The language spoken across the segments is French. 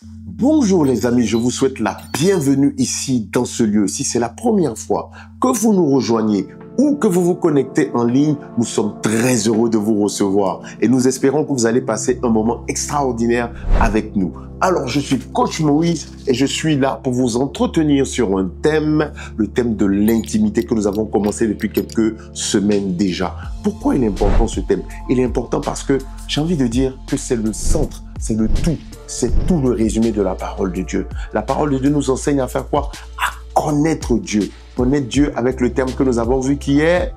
Bonjour les amis, je vous souhaite la bienvenue ici dans ce lieu. Si c'est la première fois que vous nous rejoignez ou que vous vous connectez en ligne, nous sommes très heureux de vous recevoir et nous espérons que vous allez passer un moment extraordinaire avec nous. Alors, je suis Coach Moïse et je suis là pour vous entretenir sur un thème, le thème de l'intimité que nous avons commencé depuis quelques semaines déjà. Pourquoi il est important ce thème? Il est important parce que j'ai envie de dire que c'est le centre, c'est le tout. C'est tout le résumé de la parole de Dieu. La parole de Dieu nous enseigne à faire quoi? À connaître Dieu. Connaître Dieu avec le terme que nous avons vu qui est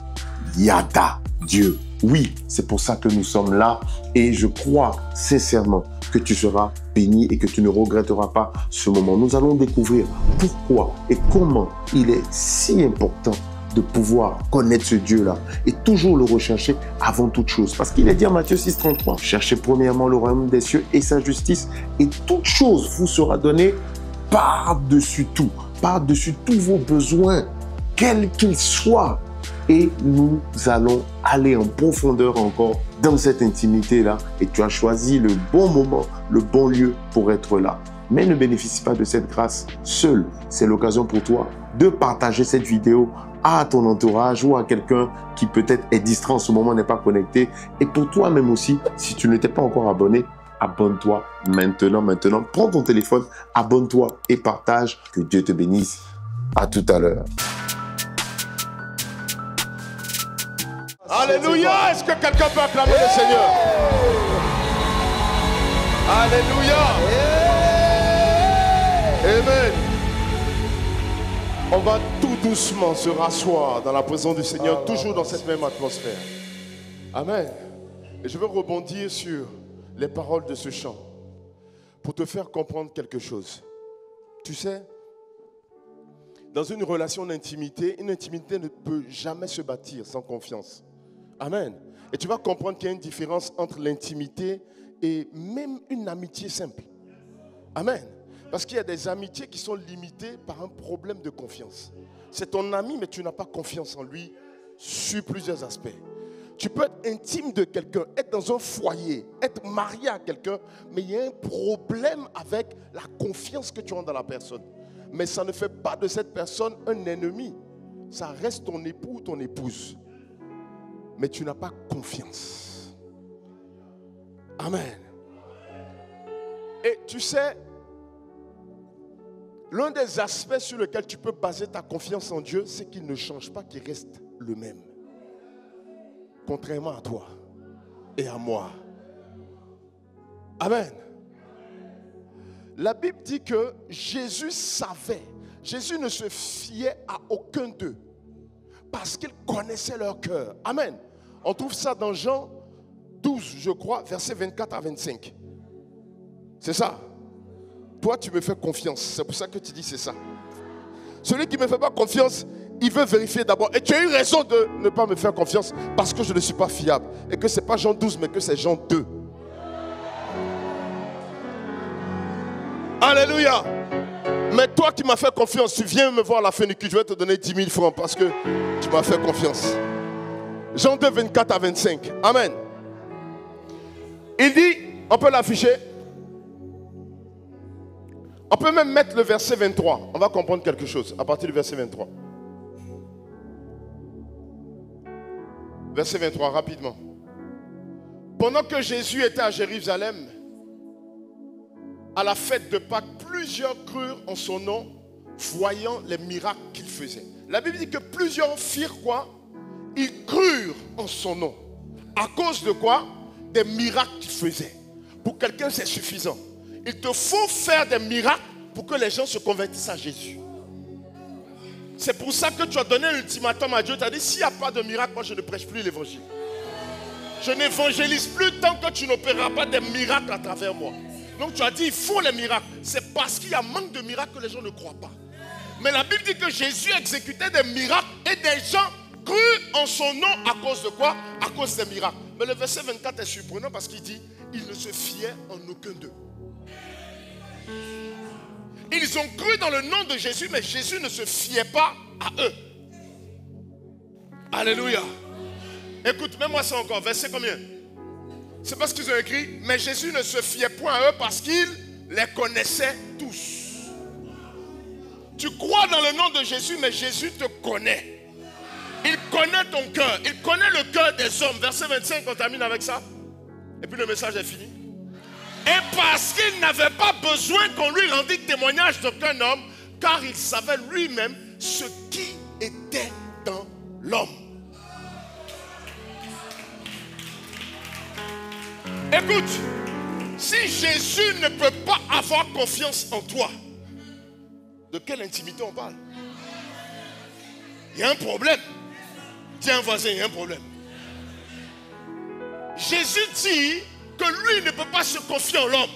Yada, Dieu. Oui, c'est pour ça que nous sommes là et je crois sincèrement que tu seras béni et que tu ne regretteras pas ce moment. Nous allons découvrir pourquoi et comment il est si important de pouvoir connaître ce Dieu-là et toujours le rechercher avant toute chose. Parce qu'il est dit en Matthieu 6,33, cherchez premièrement le royaume des cieux et sa justice et toute chose vous sera donnée par-dessus tout, par-dessus tous vos besoins, quels qu'ils soient. Et nous allons aller en profondeur encore dans cette intimité-là et tu as choisi le bon moment, le bon lieu pour être là. Mais ne bénéficie pas de cette grâce seul. C'est l'occasion pour toi de partager cette vidéo à ton entourage ou à quelqu'un qui peut-être est distrait en ce moment, n'est pas connecté. Et pour toi-même aussi, si tu ne t'es pas encore abonné, abonne-toi maintenant. Prends ton téléphone, abonne-toi et partage. Que Dieu te bénisse. À tout à l'heure. Alléluia! Est-ce que quelqu'un peut acclamer le Seigneur? Alléluia! Amen. On va tout doucement se rasseoir dans la présence du Seigneur, toujours dans cette même atmosphère. Amen. Et je veux rebondir sur les paroles de ce chant pour te faire comprendre quelque chose. Tu sais, dans une relation d'intimité, une intimité ne peut jamais se bâtir sans confiance. Amen. Et tu vas comprendre qu'il y a une différence entre l'intimité et même une amitié simple. Amen. Parce qu'il y a des amitiés qui sont limitées par un problème de confiance. C'est ton ami, mais tu n'as pas confiance en lui sur plusieurs aspects. Tu peux être intime de quelqu'un, être dans un foyer, être marié à quelqu'un, mais il y a un problème avec la confiance que tu as dans la personne. Mais ça ne fait pas de cette personne un ennemi. Ça reste ton époux ou ton épouse. Mais tu n'as pas confiance. Amen. Et tu sais, l'un des aspects sur lesquels tu peux baser ta confiance en Dieu, c'est qu'il ne change pas, qu'il reste le même. Contrairement à toi et à moi. Amen. La Bible dit que Jésus savait, Jésus ne se fiait à aucun d'eux parce qu'il connaissait leur cœur. Amen. On trouve ça dans Jean 12, je crois, versets 24 à 25. C'est ça. Toi, tu me fais confiance. C'est pour ça que tu dis c'est ça. Celui qui ne me fait pas confiance, il veut vérifier d'abord. Et tu as eu raison de ne pas me faire confiance parce que je ne suis pas fiable. Et que ce n'est pas Jean 12, mais que c'est Jean 2. Alléluia. Mais toi qui m'as fait confiance, tu viens me voir à la fin du culte, je vais te donner 10 000 francs parce que tu m'as fait confiance. Jean 2, 24 à 25. Amen. Il dit, on peut l'afficher. On peut même mettre le verset 23. On va comprendre quelque chose à partir du verset 23. Verset 23, rapidement. Pendant que Jésus était à Jérusalem, à la fête de Pâques, plusieurs crurent en son nom, voyant les miracles qu'il faisait. La Bible dit que plusieurs firent quoi? Ils crurent en son nom. À cause de quoi? Des miracles qu'il faisait. Pour quelqu'un, c'est suffisant. Il te faut faire des miracles pour que les gens se convertissent à Jésus. C'est pour ça que tu as donné un ultimatum à Dieu. Tu as dit, s'il n'y a pas de miracle, moi je ne prêche plus l'évangile. Je n'évangélise plus tant que tu n'opéreras pas des miracles à travers moi. Donc tu as dit, il faut les miracles. C'est parce qu'il y a manque de miracles que les gens ne croient pas. Mais la Bible dit que Jésus exécutait des miracles et des gens crurent en son nom à cause de quoi? À cause des miracles. Mais le verset 24 est surprenant parce qu'il dit, il ne se fiait en aucun d'eux. Ils ont cru dans le nom de Jésus, mais Jésus ne se fiait pas à eux. Alléluia. Écoute, mets-moi ça encore. Verset combien? C'est parce qu'ils ont écrit, mais Jésus ne se fiait point à eux parce qu'ils les connaissait tous. Tu crois dans le nom de Jésus, mais Jésus te connaît. Il connaît ton cœur. Il connaît le cœur des hommes. Verset 25, on termine avec ça. Et puis le message est fini. Et parce qu'il n'avait pas besoin qu'on lui rendît témoignage d'aucun homme, car il savait lui-même ce qui était dans l'homme. Écoute, si Jésus ne peut pas avoir confiance en toi, de quelle intimité on parle? Il y a un problème. Tiens, voisin, il y a un problème. Jésus dit que lui ne peut pas se confier en l'homme.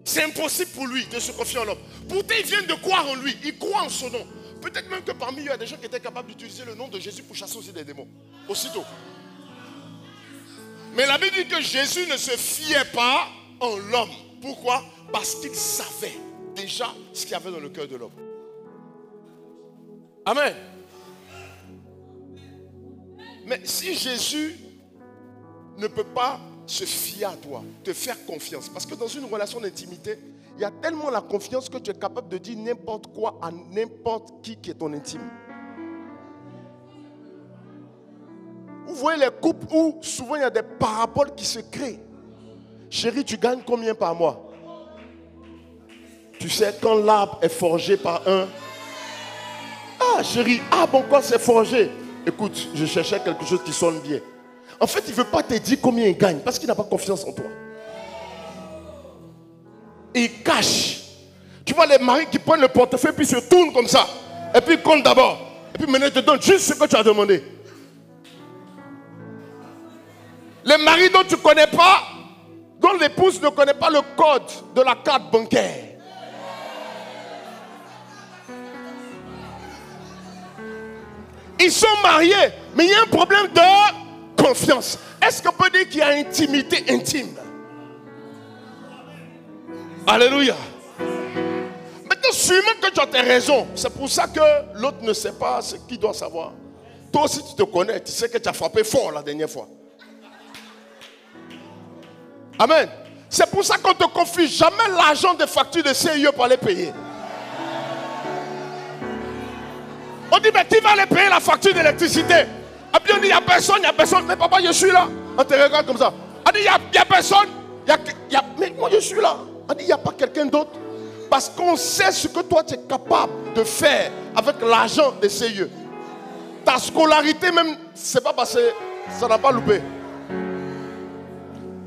C'est impossible pour lui de se confier en l'homme. Pourtant, il vient de croire en lui. Il croit en son nom. Peut-être même que parmi eux, il y a des gens qui étaient capables d'utiliser le nom de Jésus pour chasser aussi des démons. Aussitôt. Mais la Bible dit que Jésus ne se fiait pas en l'homme. Pourquoi? Parce qu'il savait déjà ce qu'il y avait dans le cœur de l'homme. Amen. Mais si Jésus ne peut pas se fier à toi, te faire confiance, parce que dans une relation d'intimité, il y a tellement la confiance que tu es capable de dire n'importe quoi à n'importe qui est ton intime. Vous voyez les couples où souvent il y a des paraboles qui se créent. Chérie, tu gagnes combien par mois? Tu sais, quand l'arbre est forgé par un... Ah chérie, ah bon quoi c'est forgé? Écoute, je cherchais quelque chose qui sonne bien. En fait, il ne veut pas te dire combien il gagne parce qu'il n'a pas confiance en toi. Il cache. Tu vois les maris qui prennent le portefeuille puis se tournent comme ça. Et puis ils comptent d'abord. Et puis maintenant ils te donnent juste ce que tu as demandé. Les maris dont tu ne connais pas, dont l'épouse ne connaît pas le code de la carte bancaire. Ils sont mariés, mais il y a un problème de confiance. Est-ce qu'on peut dire qu'il y a intimité intime? Alléluia. Maintenant, sûrement que tu as tes raisons. C'est pour ça que l'autre ne sait pas ce qu'il doit savoir. Toi aussi, tu te connais. Tu sais que tu as frappé fort la dernière fois. Amen. C'est pour ça qu'on ne te confie jamais l'argent des factures de CIE pour aller payer. On dit, mais qui va aller payer la facture d'électricité? Et puis on dit, il n'y a personne, il n'y a personne. Mais papa, je suis là. On te regarde comme ça. On dit, il n'y a personne. Mais moi, je suis là. On dit, il n'y a pas quelqu'un d'autre. Parce qu'on sait ce que toi, tu es capable de faire avec l'argent des CIE. Ta scolarité même, c'est pas passé. Ça n'a pas loupé.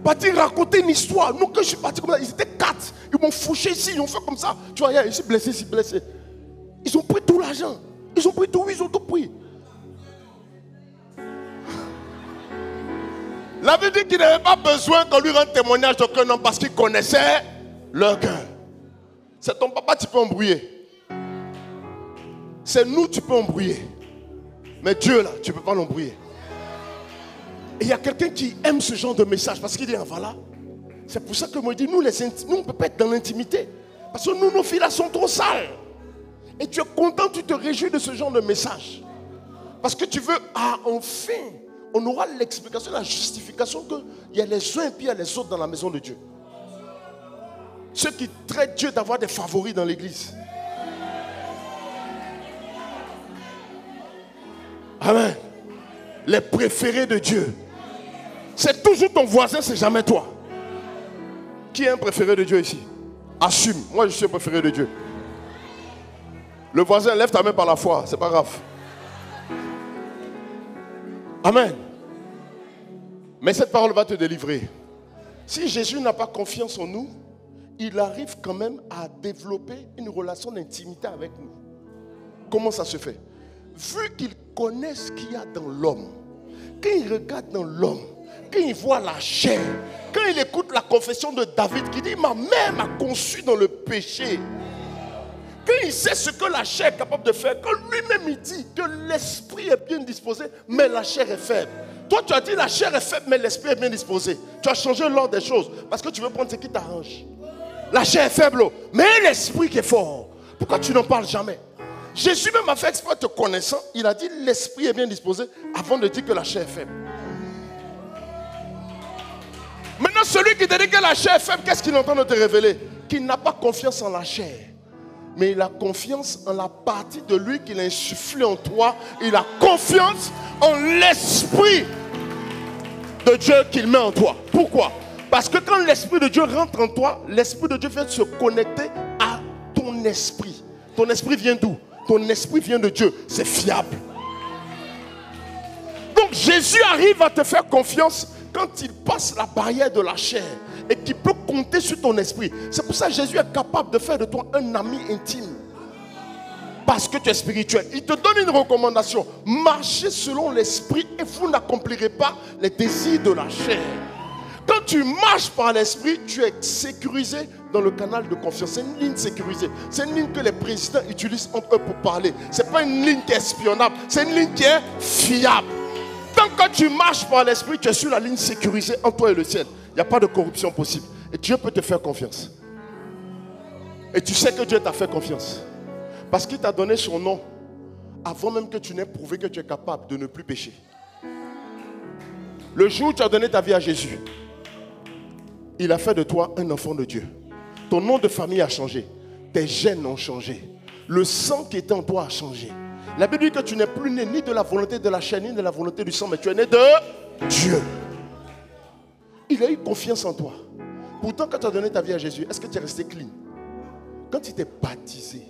Partir raconter une histoire. Nous, quand je suis parti comme ça, ils étaient 4. Ils m'ont fouché ici, ils ont fait comme ça. Tu vois, ici blessé, ici blessé. Ils ont pris tout l'argent. Ils ont pris tout, ils ont tout pris. La Bible dit qu'il n'avait pas besoin qu'on lui rende témoignage d'aucun homme parce qu'il connaissait leur cœur. C'est ton papa, tu peux embrouiller. C'est nous, tu peux embrouiller. Mais Dieu, là, tu ne peux pas l'embrouiller. Et il y a quelqu'un qui aime ce genre de message parce qu'il dit, ah, voilà. C'est pour ça que moi, je dis, nous, on ne peut pas être dans l'intimité. Parce que nous, nos filles là sont trop sales. Et tu es content, tu te réjouis de ce genre de message. Parce que tu veux, ah, enfin, on aura l'explication, la justification qu'il y a les uns et puis il y a les autres dans la maison de Dieu. Ceux qui traitent Dieu d'avoir des favoris dans l'église. Amen. Les préférés de Dieu. C'est toujours ton voisin, c'est jamais toi. Qui est un préféré de Dieu ici? Assume. Moi, je suis un préféré de Dieu. Le voisin, lève ta main par la foi, c'est pas grave. Amen. Mais cette parole va te délivrer. Si Jésus n'a pas confiance en nous, il arrive quand même à développer une relation d'intimité avec nous. Comment ça se fait? Vu qu'il connaît ce qu'il y a dans l'homme, quand il regarde dans l'homme, quand il voit la chair, quand il écoute la confession de David qui dit « Ma mère m'a conçu dans le péché », quand il sait ce que la chair est capable de faire, quand lui-même il dit que l'esprit est bien disposé, mais la chair est faible. Toi, tu as dit la chair est faible, mais l'esprit est bien disposé. Tu as changé l'ordre des choses parce que tu veux prendre ce qui t'arrange. La chair est faible, mais l'esprit qui est fort. Pourquoi tu n'en parles jamais? Jésus même a fait exprès te connaissant. Il a dit l'esprit est bien disposé avant de dire que la chair est faible. Maintenant, Maintenant, celui qui te dit que la chair est faible, qu'est-ce qu'il est en train de te révéler? Qu'il n'a pas confiance en la chair, mais il a confiance en la partie de lui qu'il a insufflé en toi. Il a confiance en l'Esprit de Dieu qu'il met en toi. Pourquoi? Parce que quand l'Esprit de Dieu rentre en toi, l'Esprit de Dieu vient se connecter à ton esprit. Ton esprit vient d'où? Ton esprit vient de Dieu. C'est fiable. Donc Jésus arrive à te faire confiance quand il passe la barrière de la chair et qu'il peut compter sur ton esprit. C'est pour ça que Jésus est capable de faire de toi un ami intime. Parce que tu es spirituel. Il te donne une recommandation. Marchez selon l'esprit et vous n'accomplirez pas les désirs de la chair. Quand tu marches par l'esprit, tu es sécurisé dans le canal de confiance. C'est une ligne sécurisée. C'est une ligne que les présidents utilisent entre eux pour parler. Ce n'est pas une ligne qui est espionnable. C'est une ligne qui est fiable. Tant que tu marches par l'esprit, tu es sur la ligne sécurisée entre toi et le ciel. Il n'y a pas de corruption possible. Et Dieu peut te faire confiance. Et tu sais que Dieu t'a fait confiance. Parce qu'il t'a donné son nom avant même que tu n'aies prouvé que tu es capable de ne plus pécher. Le jour où tu as donné ta vie à Jésus, il a fait de toi un enfant de Dieu. Ton nom de famille a changé. Tes gènes ont changé. Le sang qui était en toi a changé. La Bible dit que tu n'es plus né ni de la volonté de la chair, ni de la volonté du sang, mais tu es né de Dieu. Il a eu confiance en toi. Pourtant, quand tu as donné ta vie à Jésus, est-ce que tu es resté clean? Quand tu t'es baptisé,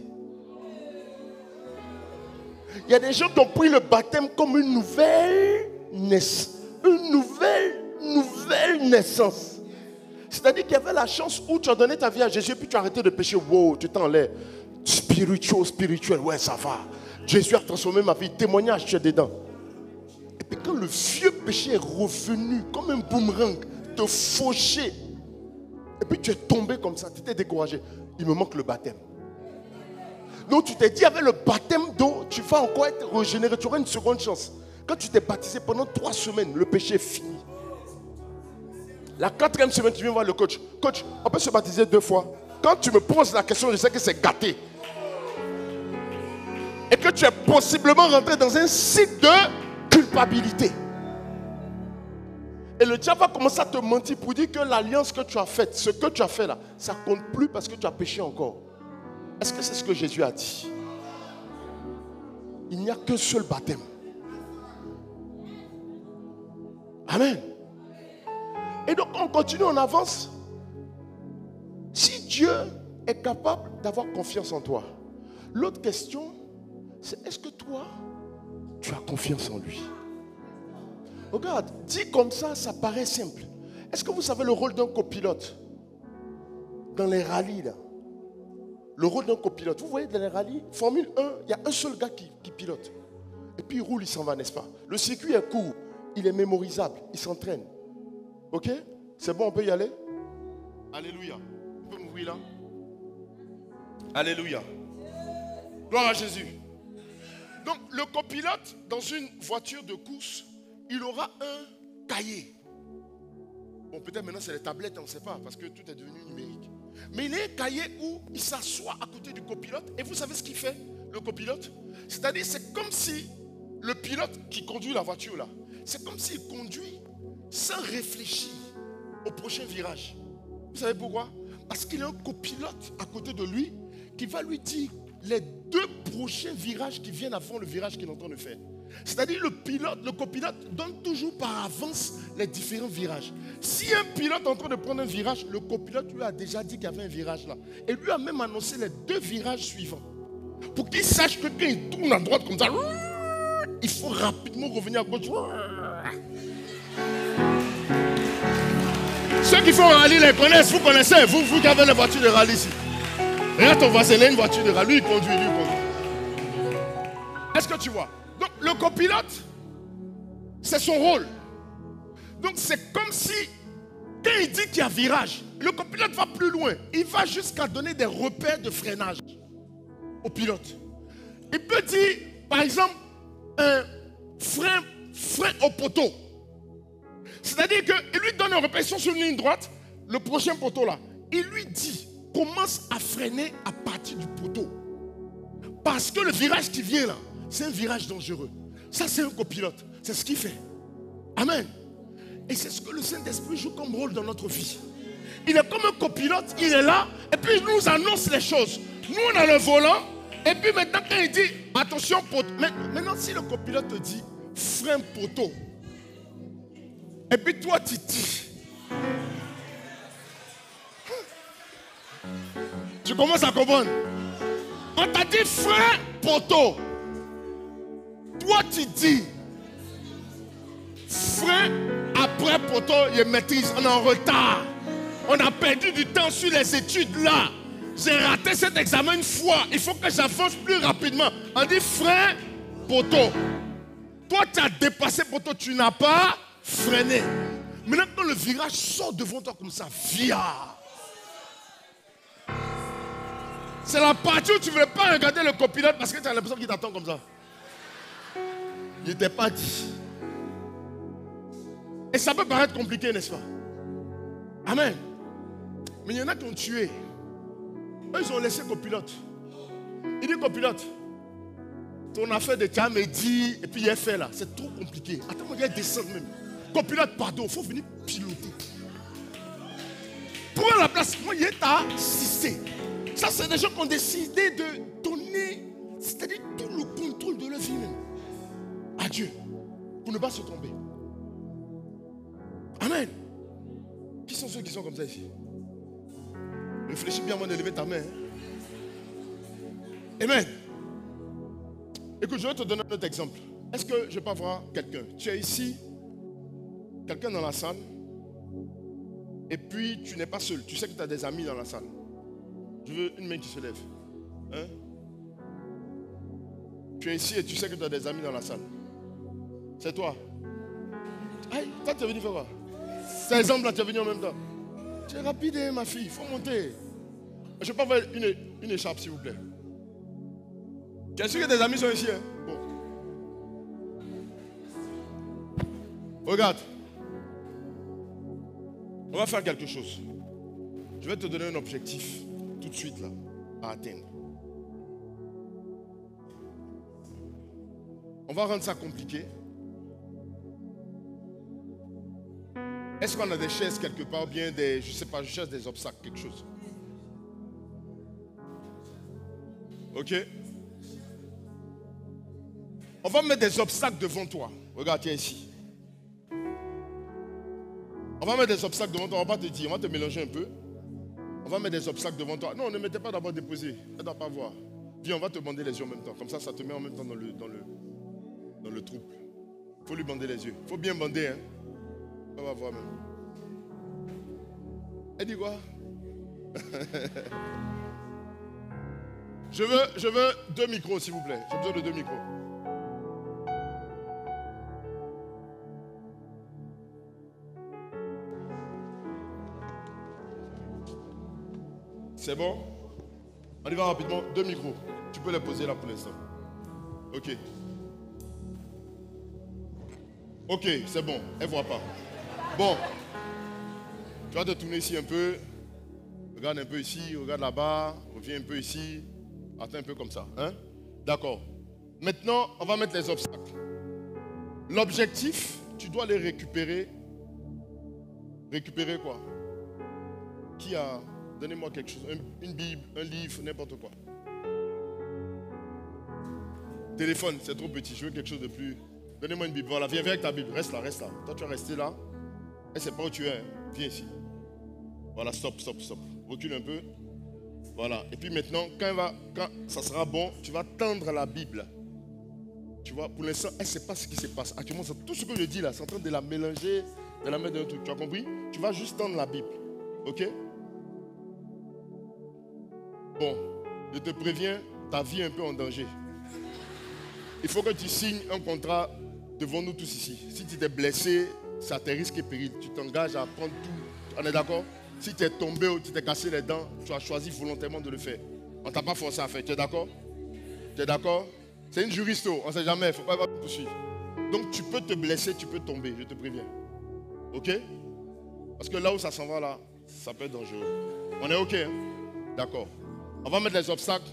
il y a des gens qui ont pris le baptême comme une nouvelle naissance. Une nouvelle naissance. C'est-à-dire qu'il y avait la chance où tu as donné ta vie à Jésus et puis tu as arrêté de pécher. Wow, tu t'en l'air. Spirituel, ouais, ça va. Jésus a transformé ma vie. Témoignage, tu es dedans. Et puis quand le vieux péché est revenu comme un boomerang, te faucher, et puis tu es tombé comme ça, tu t'es découragé. Il me manque le baptême. Donc tu t'es dit, avec le baptême d'eau, tu vas encore être régénéré, tu auras une seconde chance. Quand tu t'es baptisé pendant 3 semaines, le péché est fini. La 4e semaine, tu viens voir le coach. Coach, on peut se baptiser 2 fois. Quand tu me poses la question, je sais que c'est gâté. Et que tu es possiblement rentré dans un cycle de culpabilité. Et le diable va commencer à te mentir pour dire que l'alliance que tu as faite, ce que tu as fait là, ça ne compte plus parce que tu as péché encore. Est-ce que c'est ce que Jésus a dit? Il n'y a qu'un seul baptême. Amen. Et donc on continue, on avance. Si Dieu est capable d'avoir confiance en toi, l'autre question, c'est est-ce que toi, tu as confiance en lui? Regarde, dit comme ça, ça paraît simple. Est-ce que vous savez le rôle d'un copilote dans les rallyes là? Le rôle d'un copilote, vous voyez dans les rallyes, Formule 1, il y a un seul gars qui pilote. Et puis il roule, il s'en va, n'est-ce pas? Le circuit est court, il est mémorisable, il s'entraîne. Ok? C'est bon, on peut y aller? Alléluia. On peut m'ouvrir là? Alléluia. Gloire à Jésus. Donc le copilote, dans une voiture de course, il aura un cahier. Bon, peut-être maintenant c'est les tablettes, on ne sait pas, parce que tout est devenu numérique. Mais il y a un cahier où il s'assoit à côté du copilote. Et vous savez ce qu'il fait, le copilote? C'est-à-dire, c'est comme si le pilote qui conduit la voiture là, c'est comme s'il conduit sans réfléchir au prochain virage. Vous savez pourquoi? Parce qu'il a un copilote à côté de lui qui va lui dire les 2 prochains virages qui viennent avant le virage qu'il est en train de faire. C'est-à-dire le copilote donne toujours par avance les différents virages. Si un pilote est en train de prendre un virage, le copilote lui a déjà dit qu'il y avait un virage là. Et lui a même annoncé les 2 virages suivants. Pour qu'il sache que quand il tourne à droite comme ça, il faut rapidement revenir à gauche. Ceux qui font rallye les connaissent, vous connaissez, vous qui avez les voitures de rallye ici. Regarde ton voisin, il a une voiture de rallye, lui il conduit. Est-ce que tu vois? Donc le copilote, c'est son rôle. Donc c'est comme si, quand il dit qu'il y a virage, le copilote va plus loin. Il va jusqu'à donner des repères de freinage au pilote. Il peut dire, par exemple, un frein au poteau. C'est-à-dire qu'il lui donne un repère, ils sont sur une ligne droite, le prochain poteau là. Il lui dit, commence à freiner à partir du poteau. Parce que le virage qui vient là, c'est un virage dangereux. Ça, c'est un copilote. C'est ce qu'il fait. Amen. Et c'est ce que le Saint-Esprit joue comme rôle dans notre vie. Il est comme un copilote, il est là, et puis il nous annonce les choses. Nous, on a le volant, et puis maintenant, quand il dit, attention, poteau. Maintenant, si le copilote te dit, frein poteau, et puis toi, tu dis, tu commences à comprendre. On t'a dit, frein poteau. Toi, tu dis, frein après poteau, il maîtrise, on est en retard. On a perdu du temps sur les études là. J'ai raté cet examen une fois. Il faut que j'avance plus rapidement. On dit frein, poteau. Toi, tu as dépassé poteau, tu n'as pas freiné. Maintenant, quand le virage sort devant toi comme ça, via. C'est la partie où tu ne veux pas regarder le copilote parce que tu as l'impression qu'il t'attend comme ça. Il n'était pas dit. Et ça peut paraître compliqué, n'est-ce pas? Amen. Mais il y en a qui ont tué. Eux, ils ont laissé copilote. Il dit copilote, ton affaire de Tiam est dit, et puis il est fait là. C'est trop compliqué. Attends, il y a descendre même. Copilote, pardon, il faut venir piloter. Prends la place. Moi, il est à 6C. Ça, c'est des gens qui ont décidé de donner, c'est-à-dire tout le contrôle de leur vie même à Dieu. Pour ne pas se tromper. Amen. Qui sont ceux qui sont comme ça ici? Réfléchis bien avant de lever ta main. Amen. Écoute, je vais te donner un autre exemple. Est-ce que je peux avoir quelqu'un? Tu es ici, quelqu'un dans la salle, et puis tu n'es pas seul. Tu sais que tu as des amis dans la salle. Je veux une main qui se lève. Hein? Tu es ici et tu sais que tu as des amis dans la salle. C'est toi. Aïe, toi tu es venu faire quoi? C'est exemple là, tu es venu en même temps. Tu es rapide, hein, ma fille, il faut monter. Je peux avoir une écharpe, s'il vous plaît. Tu es sûr que tes amis sont ici, hein? Bon. Regarde. On va faire quelque chose. Je vais te donner un objectif tout de suite là, à atteindre. On va rendre ça compliqué. Est-ce qu'on a des chaises quelque part, ou bien des, je sais pas, je cherche des obstacles, quelque chose. Ok? On va mettre des obstacles devant toi. Regarde, tiens ici. On va mettre des obstacles devant toi, on va pas te dire, on va te mélanger un peu. On va mettre des obstacles devant toi. Non, ne mettez pas d'abord déposé, elle ne doit pas voir. Viens, on va te bander les yeux en même temps. Comme ça, ça te met en même temps dans le trouble. Il faut lui bander les yeux. Il faut bien bander, hein. On va voir même. Elle dit quoi? Je veux 2 micros, s'il vous plaît. J'ai besoin de 2 micros. C'est bon? On y va rapidement. 2 micros. Tu peux les poser là pour l'instant. Ok. Ok, c'est bon. Elle ne voit pas. Bon. Tu vas te tourner ici un peu. Regarde un peu ici. Regarde là-bas. Reviens un peu ici. Attends un peu comme ça. Hein? D'accord. Maintenant, on va mettre les obstacles. L'objectif, tu dois les récupérer. Récupérer quoi? Qui a... Donnez-moi quelque chose. Une Bible, un livre, n'importe quoi. Téléphone, c'est trop petit. Je veux quelque chose de plus... Donnez-moi une Bible. Voilà, viens avec ta Bible. Reste là, reste là. Toi, tu vas rester là. Et c'est pas où tu es. Hein. Viens ici. Voilà, stop, stop, stop. Recule un peu. Voilà. Et puis maintenant, quand ça sera bon, tu vas tendre la Bible. Tu vois, pour l'instant, elle ne sait pas ce qui se passe. Actuellement, tout ce que je dis là, c'est en train de la mélanger, de la mettre dans un truc. Tu as compris? Tu vas juste tendre la Bible. Ok? Bon, je te préviens, ta vie est un peu en danger. Il faut que tu signes un contrat devant nous tous ici. Si tu t'es blessé, c'est à tes risques et périls. Tu t'engages à prendre tout. On est d'accord? Si tu es tombé ou tu t'es cassé les dents, tu as choisi volontairement de le faire. On ne t'a pas forcé à faire. Tu es d'accord? Tu es d'accord? C'est une juriste, on ne sait jamais, il ne faut pas te poursuivre. Donc tu peux te blesser, tu peux tomber, je te préviens. Ok? Parce que là où ça s'en va là, ça peut être dangereux. On est ok, hein? D'accord. On va mettre les obstacles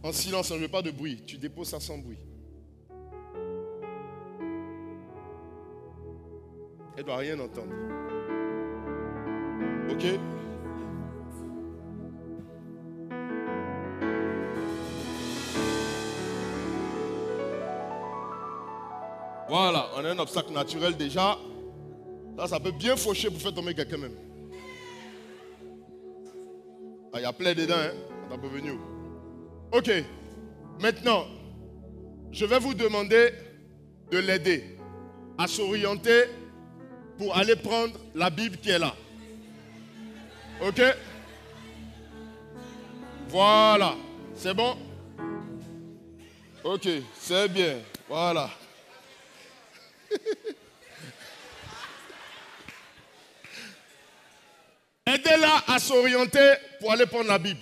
en silence, on ne veut pas de bruit. Tu déposes ça sans bruit. Elle ne doit rien entendre. Ok? Voilà, on a un obstacle naturel déjà. Là, ça peut bien faucher pour faire tomber quelqu'un même. Ah, il y a plein dedans, hein? On t'a prévenu. Ok, maintenant, je vais vous demander de l'aider à s'orienter pour aller prendre la Bible qui est là. Ok? Voilà, c'est bon? Ok, c'est bien, voilà. Aidez-la à s'orienter pour aller prendre la Bible.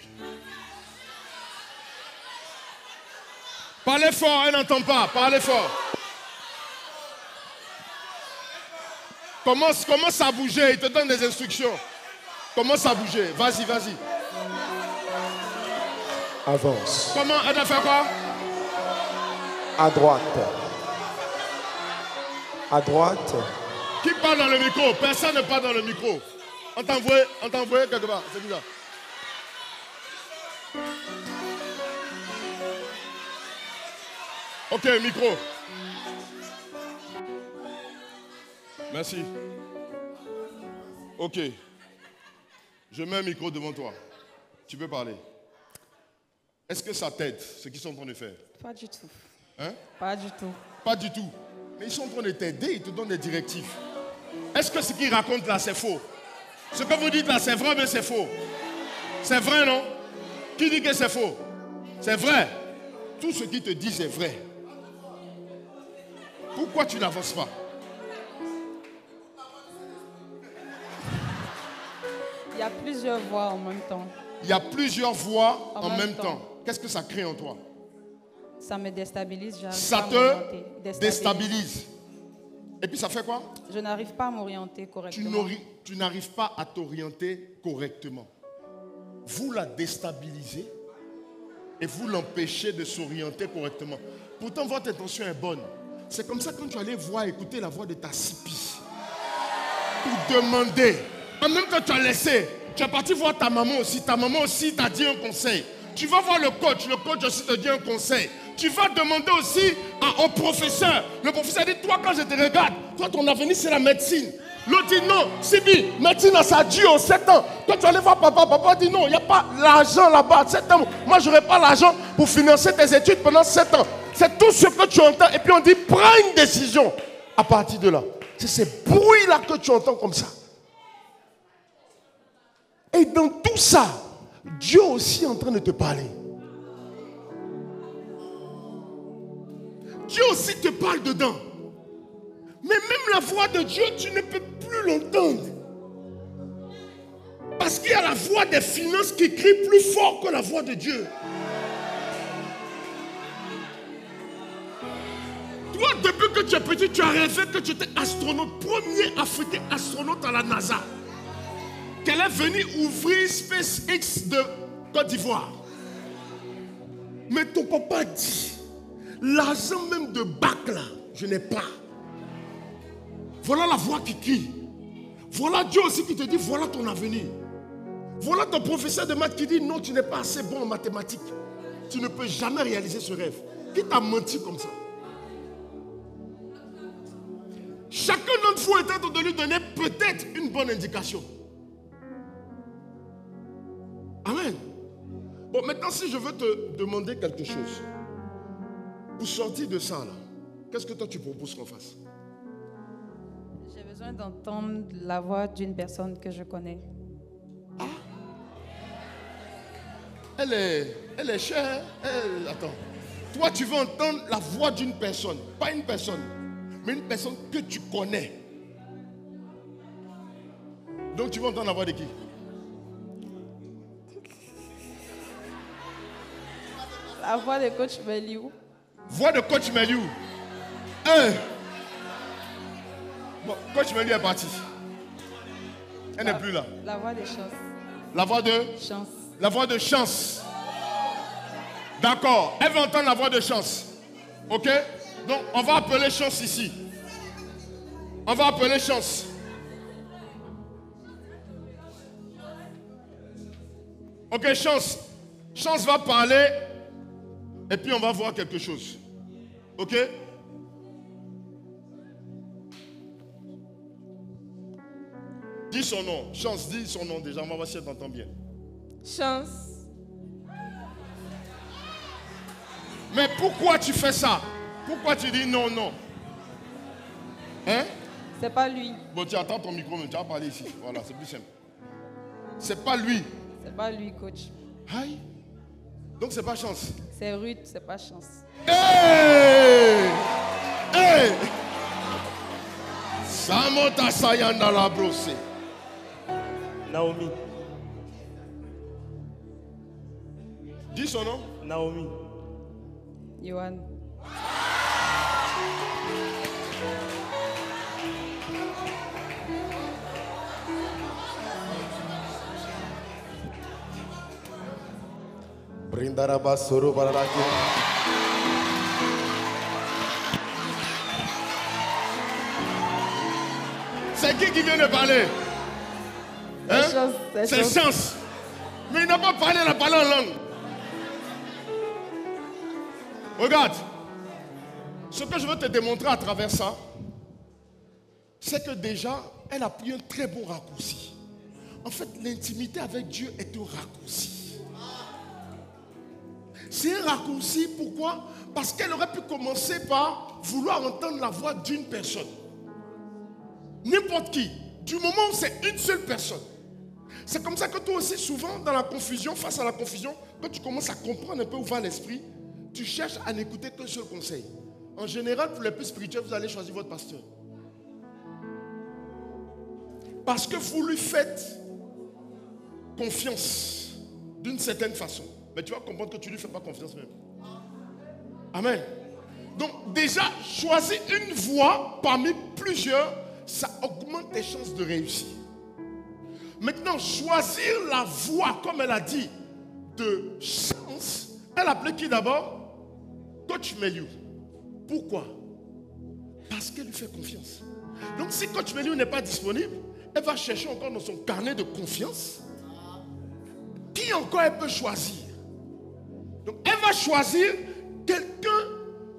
Parlez fort, elle n'entend pas. Parlez fort. Commence à bouger, il te donne des instructions. Commence à bouger, vas-y, vas-y. Avance. Comment, elle a fait quoi? À droite. À droite. Qui parle dans le micro? Personne ne parle dans le micro. On t'a envoyé quelque part, c'est bizarre. Ok, micro. Merci. Ok. Je mets un micro devant toi. Tu peux parler. Est-ce que ça t'aide, ce qu'ils sont en train de faire? Pas du tout. Hein? Pas du tout. Pas du tout. Mais ils sont en train de t'aider, ils te donnent des directives. Est-ce que ce qu'ils racontent là, c'est faux? Ce que vous dites là, c'est vrai, mais c'est faux. C'est vrai, non? Qui dit que c'est faux? C'est vrai. Tout ce qu'ils te disent est vrai. Pourquoi tu n'avances pas? Il y a plusieurs voix en même temps. Il y a plusieurs voix en même temps. temps. Qu'est-ce que ça crée en toi? Ça me déstabilise. Ça te déstabilise. Et puis ça fait quoi? Je n'arrive pas à m'orienter correctement. Tu n'arrives pas à t'orienter correctement. Vous la déstabilisez et vous l'empêchez de s'orienter correctement. Pourtant, votre intention est bonne. C'est comme ça quand tu allais voir, écouter la voix de ta sipi. Pour demander. En même temps, tu as laissé. Tu es parti voir ta maman aussi. Ta maman aussi t'a dit un conseil. Tu vas voir le coach aussi te dit un conseil. Tu vas demander aussi au professeur. Le professeur dit, toi quand je te regarde, toi ton avenir c'est la médecine. L'autre dit non, Sibi, médecine ça dure 7 ans. Toi tu allais voir papa, papa dit non, il n'y a pas l'argent là-bas, 7 ans. Moi je n'aurai pas l'argent pour financer tes études pendant 7 ans. C'est tout ce que tu entends. Et puis on dit, prends une décision à partir de là. C'est ces bruits-là que tu entends comme ça. Et dans tout ça, Dieu aussi est en train de te parler. Dieu aussi te parle dedans. Mais même la voix de Dieu, tu ne peux plus l'entendre. Parce qu'il y a la voix des finances qui crie plus fort que la voix de Dieu. Toi, depuis que tu es petit, tu as rêvé que tu étais astronaute, premier africain astronaute à la NASA. Qu'elle est venue ouvrir SpaceX de Côte d'Ivoire. Mais ton papa dit, l'argent même de bac là, je n'ai pas. Voilà la voix qui crie. Voilà Dieu aussi qui te dit, voilà ton avenir. Voilà ton professeur de maths qui dit, non, tu n'es pas assez bon en mathématiques. Tu ne peux jamais réaliser ce rêve. Qui t'a menti comme ça? Chacun d'entre vous est en train de lui donner peut-être une bonne indication. Amen. Bon, maintenant, si je veux te demander quelque chose, pour sortir de ça, là, qu'est-ce que toi tu proposes qu'on fasse? J'ai besoin d'entendre la voix d'une personne que je connais. Ah. Elle est chère. Attends. Toi, tu veux entendre la voix d'une personne. Pas une personne, mais une personne que tu connais. Donc, tu veux entendre la voix de qui? La voix de coach Meliou. Voix de coach Meliou. Bon, coach Meliou est parti. Elle n'est plus là. La voix de chance. La voix de Chance. La voix de chance. D'accord. Elle veut entendre la voix de chance. Ok? Donc, on va appeler chance ici. On va appeler Chance. Ok, Chance. Chance va parler et puis on va voir quelque chose. Ok? Dis son nom. Chance, dis son nom déjà. On va voir si elle t'entend bien. Chance. Mais pourquoi tu fais ça? Pourquoi tu dis non, non? Hein? C'est pas lui. Bon, tu attends ton micro, mais tu vas parler ici. Voilà, c'est plus simple. C'est pas lui. C'est pas lui, coach. Aïe. Donc c'est pas Chance. C'est Ruth, c'est pas Chance. Hey! Hey! Samota Sayanda la brosse. Naomi. Dis son nom. Naomi. Johan. Brindaraba Soro Baraki. C'est qui vient de parler? Hein? C'est Chance. Mais il n'a pas parlé, il a parlé en langue. Regarde. Ce que je veux te démontrer à travers ça, c'est que déjà, elle a pris un très bon raccourci. En fait, l'intimité avec Dieu est un raccourci. C'est un raccourci, pourquoi? Parce qu'elle aurait pu commencer par vouloir entendre la voix d'une personne. N'importe qui. Du moment où c'est une seule personne. C'est comme ça que toi aussi, souvent, dans la confusion, face à la confusion, quand tu commences à comprendre un peu où va l'esprit, tu cherches à n'écouter qu'un seul conseil. En général, pour les plus spirituels, vous allez choisir votre pasteur. Parce que vous lui faites confiance d'une certaine façon. Mais tu vas comprendre que tu ne lui fais pas confiance même. Amen. Donc déjà, choisir une voie parmi plusieurs, ça augmente tes chances de réussir. Maintenant, choisir la voie, comme elle a dit, de Chance, elle appelait qui d'abord? Coach Meliou. Pourquoi? Parce qu'elle lui fait confiance. Donc si Coach Meliou n'est pas disponible, elle va chercher encore dans son carnet de confiance. Qui encore elle peut choisir? Donc elle va choisir quelqu'un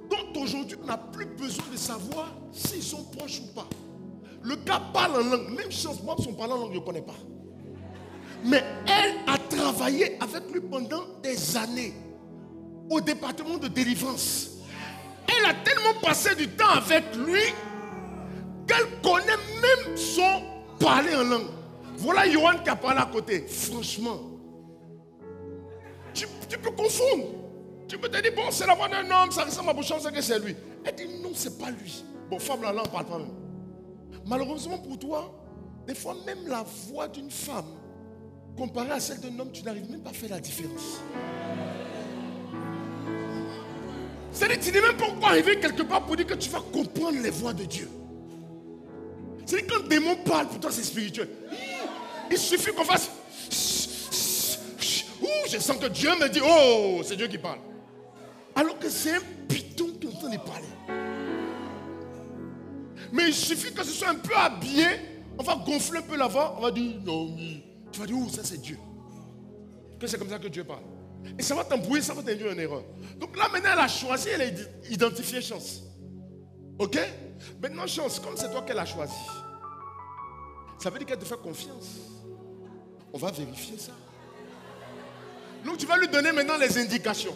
dont aujourd'hui on n'a plus besoin de savoir s'ils sont proches ou pas. Le gars parle en langue, même Chance, moi son parlant en langue je ne connais pas. Mais elle a travaillé avec lui pendant des années au département de délivrance. Elle a tellement passé du temps avec lui qu'elle connaît même son parler en langue. Voilà Johan qui a parlé à côté. Franchement, tu peux confondre. Tu peux te dire, bon, c'est la voix d'un homme, ça ressemble à Bouchon, c'est que c'est lui. Elle dit, non, c'est pas lui. Bon, femme, là, on ne parle pas même. Malheureusement pour toi, des fois, même la voix d'une femme, comparée à celle d'un homme, tu n'arrives même pas à faire la différence. C'est-à-dire, tu n'es même pas encore arrivé quelque part pour dire que tu vas comprendre les voix de Dieu. C'est-à-dire, quand le démon parle, pour toi, c'est spirituel. Il suffit qu'on fasse... Je sens que Dieu me dit, oh, c'est Dieu qui parle. Alors que c'est un python qui est en train de parler. Mais il suffit que ce soit un peu habillé, on va gonfler un peu la voix, on va dire, non, tu vas dire, oh, ça c'est Dieu. Que c'est comme ça que Dieu parle. Et ça va t'embrouiller, ça va t'induire en erreur. Donc là, maintenant, elle a choisi, elle a identifié Chance. Ok? Maintenant, Chance, comme c'est toi qu'elle a choisi, ça veut dire qu'elle te fait confiance. On va vérifier ça. Donc tu vas lui donner maintenant les indications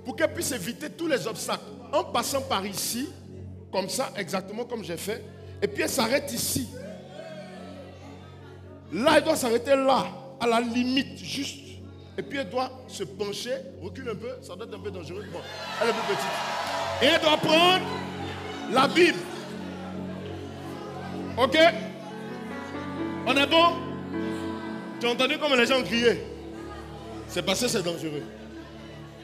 pour qu'elle puisse éviter tous les obstacles en passant par ici, comme ça, exactement comme j'ai fait, et puis elle s'arrête ici. Là, elle doit s'arrêter là, à la limite, juste. Et puis elle doit se pencher, recule un peu, ça doit être un peu dangereux. Bon, elle est plus petite. Et elle doit prendre la Bible. Ok? On est bon? Tu as entendu comme les gens criaient? C'est parce que c'est dangereux.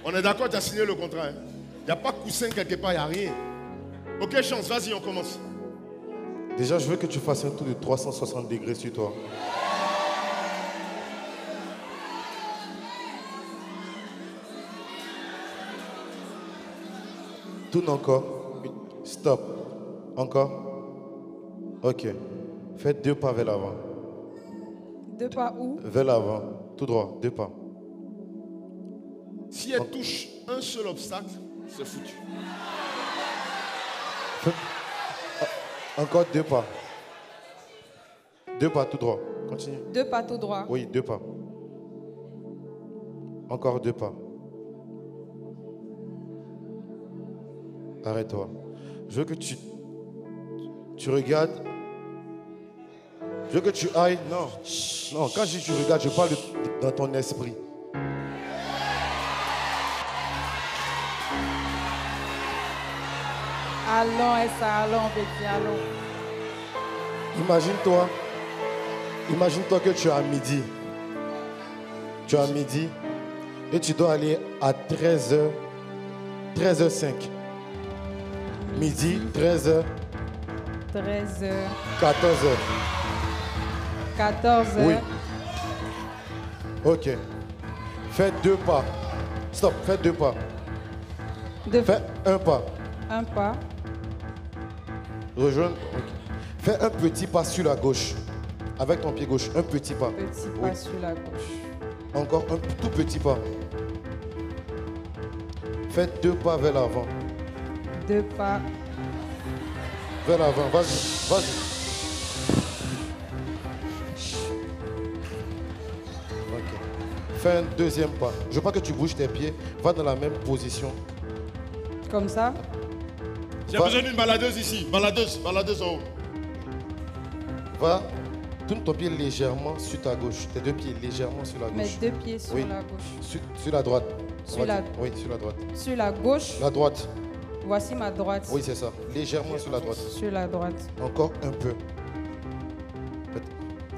On est d'accord, tu as signé le contrat. Il n'y a pas coussin quelque part, il n'y a rien. Ok, Chance, vas-y, on commence. Déjà, je veux que tu fasses un tour de 360 degrés sur toi. Tourne encore. Stop. Encore. Ok. Faites 2 pas vers l'avant. 2 pas où? Vers l'avant. Tout droit. 2 pas. Si elle touche un seul obstacle, c'est foutu. Encore 2 pas. 2 pas tout droit. Continue. 2 pas tout droit. Oui, 2 pas. Encore 2 pas. Arrête-toi. Je veux que tu regardes. Je veux que tu ailles. Non. Non, quand je dis tu regardes, je parle dans ton esprit. Allons, et ça, allons, petit, allons. Imagine-toi que tu es à midi. Tu es à midi et tu dois aller à 13h05. Midi, 13h, 13h, 14h. 14h. Oui. Ok. Fais 2 pas. Stop, fais 2 pas. Fais 1 pas. 1 pas. Rejoins. Ok. Fais un petit pas sur la gauche. Avec ton pied gauche. Un petit pas. Petit pas sur la gauche. Encore un tout petit pas. Fais 2 pas vers l'avant. 2 pas. Vers l'avant. Vas-y. Vas-y. Ok. Fais un deuxième pas. Je veux pas que tu bouges tes pieds. Va dans la même position. Comme ça. J'ai besoin d'une baladeuse ici. Baladeuse en haut. Va. Tourne ton pied légèrement sur ta gauche. Tes 2 pieds légèrement sur la gauche. Mes 2 pieds sur Oui. la gauche. Sur la droite. Sur la... Oui, sur la droite. Sur la gauche. La droite. Voici ma droite. Oui, c'est ça. Légèrement sur la droite. Sur la droite. Encore un peu.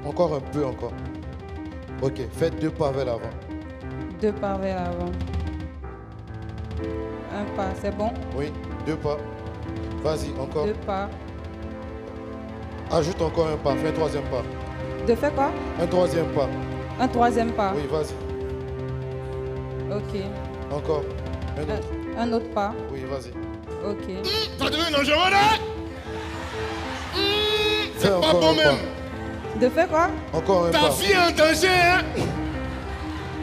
Encore un peu encore. Ok, faites 2 pas vers l'avant. 2 pas vers l'avant. 1 pas, c'est bon? Oui, 2 pas. Vas-y, encore. 2 pas. Ajoute encore un pas. Fais un troisième pas. De faire quoi? Un troisième pas. Un troisième pas. Oui, vas-y. Ok. Encore. Un autre. Un autre pas. Oui, vas-y. Ok. Ça devient dangereux là. C'est pas encore bon un même. De faire quoi? Encore un Ta pas. vie est en danger, hein.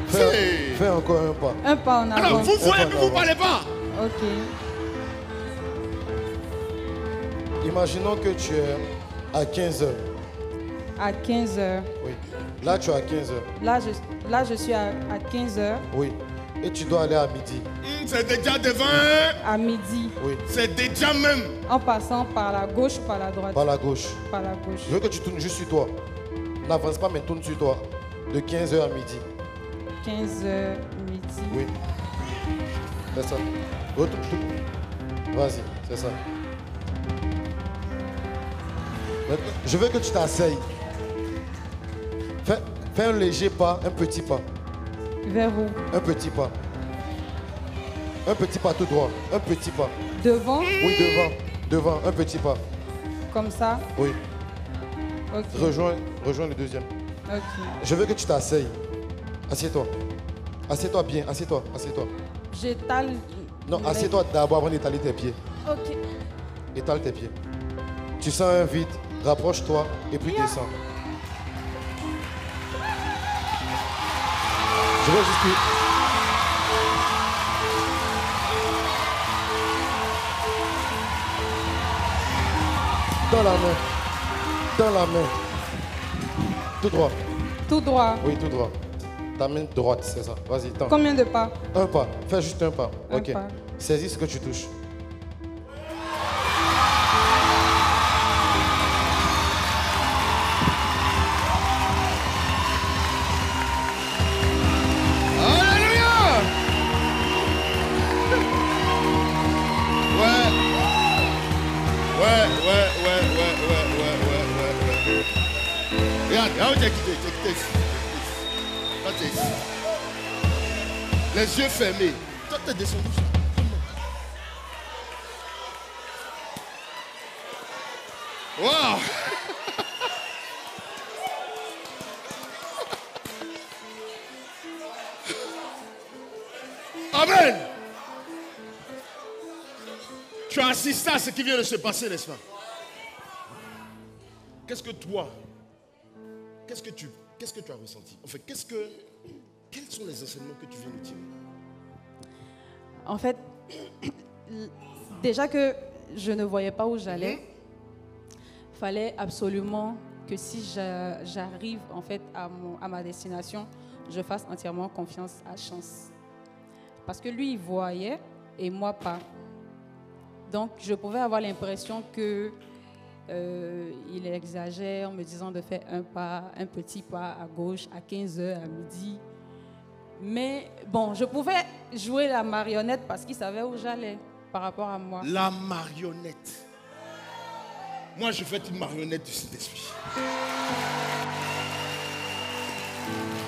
Fais encore un pas. Un pas en Alors, avant. vous voyez, mais vous parlez pas. Ok. Imaginons que tu es à 15h. À 15h. Oui. Là, tu es à 15h. Là, je suis à 15h. Oui. Et tu dois aller à midi. C'est déjà devant, hein. À midi. Oui. C'est déjà même. En passant par la gauche, par la droite. Par la gauche. Par la gauche. Je veux que tu tournes juste sur toi. N'avance pas, mais tourne sur toi. De 15h à midi. 15h, midi. Oui. C'est ça. Retourne. Vas-y, c'est ça. Maintenant, je veux que tu t'asseyes. Fais un léger pas, un petit pas. Vers où? Un petit pas. Un petit pas tout droit. Un petit pas. Devant? Oui, devant. Devant, un petit pas. Comme ça? Oui. Ok. Rejoins le deuxième. Ok. Je veux que tu t'asseyes. Assieds-toi. Assieds-toi bien. Assieds-toi. Assieds-toi. J'étale. Non, assieds-toi d'abord avant d'étaler tes pieds. Ok. Étale tes pieds. Tu sens un vide. Rapproche-toi et puis descends. Je veux juste que... Dans la main. Dans la main. Tout droit. Tout droit. Oui, tout droit. Ta main droite, c'est ça. Vas-y, tends. Combien de pas? Un pas. Fais juste un pas. Un Ok. pas. Saisis ce que tu touches. Alléluia. Ouais. Regarde, t'es quitté ici. Toi, t'es ici. Les yeux fermés. Toi, t'es descendu. Wow. Amen. Tu as assisté à ce qui vient de se passer, n'est-ce pas? qu'est-ce que tu as ressenti? En fait, quels sont les enseignements que tu viens de tirer? En fait, déjà que je ne voyais pas où j'allais, fallait absolument que si j'arrive en fait à ma destination, je fasse entièrement confiance à Chance. Parce que lui, il voyait et moi pas. Donc, je pouvais avoir l'impression que il exagère en me disant de faire un petit pas à gauche à 15h, à midi. Mais bon, je pouvais jouer la marionnette parce qu'il savait où j'allais par rapport à moi. La marionnette. Moi, je fais une marionnette du Saint-Esprit.